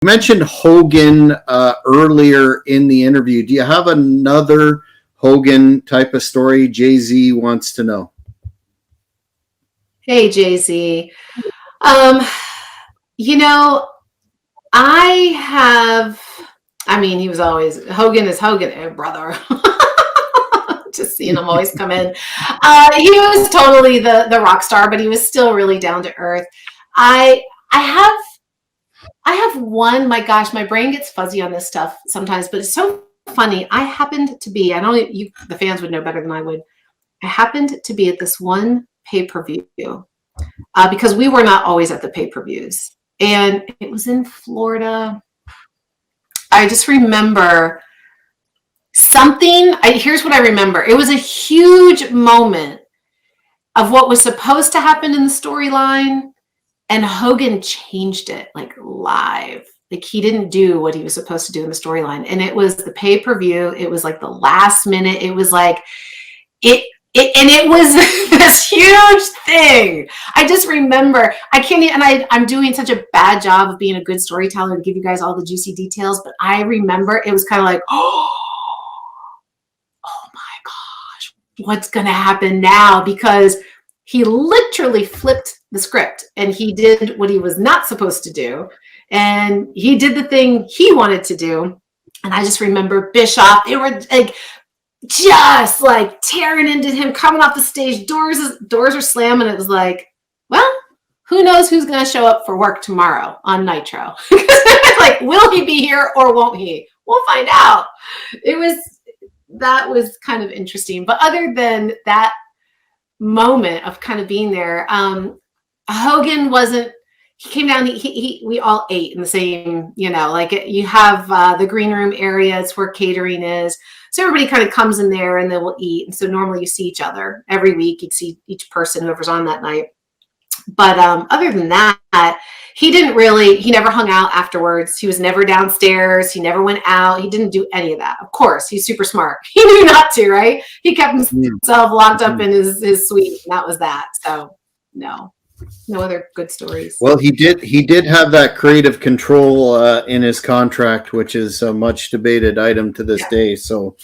mentioned Hogan earlier in the interview. Do you have another Hogan type of story? Jay-Z wants to know. Hey, Jay-Z. You know, he was always, Hogan is Hogan, brother. Just seeing him always come in. He was totally the rock star, but he was still really down to earth. I have one, my gosh, my brain gets fuzzy on this stuff sometimes, but it's so funny. I happened to be, I know the fans would know better than I would. I happened to be at this one pay-per-view because we were not always at the pay-per-views. And it was in Florida. I just remember something. Here's what I remember. It was a huge moment of what was supposed to happen in the storyline, and Hogan changed it like live. Like he didn't do what he was supposed to do in the storyline. And it was the pay-per-view. It was like the last minute. It was like it was this huge thing. I just remember, I'm doing such a bad job of being a good storyteller to give you guys all the juicy details, but I remember it was kind of like, oh my gosh, what's going to happen now? Because he literally flipped the script and he did what he was not supposed to do. And he did the thing he wanted to do. And I just remember Bischoff, they were like, just like tearing into him, coming off the stage, doors are slamming. It was like, well, who knows who's going to show up for work tomorrow on Nitro? Like, will he be here or won't he? We'll find out. That was kind of interesting. But other than that moment of kind of being there, Hogan wasn't. He came down. We all ate in the same. Like you have the green room area. It's where catering is. So everybody kind of comes in there and then we'll eat. And so normally you see each other every week. You'd see each person, whoever's on that night. But other than that, he never hung out afterwards. He was never downstairs. He never went out. He didn't do any of that. Of course, he's super smart. He knew not to, right? He kept himself locked up in his suite. And that was that. So no other good stories. Well, he did have that creative control in his contract, which is a much debated item to this day. So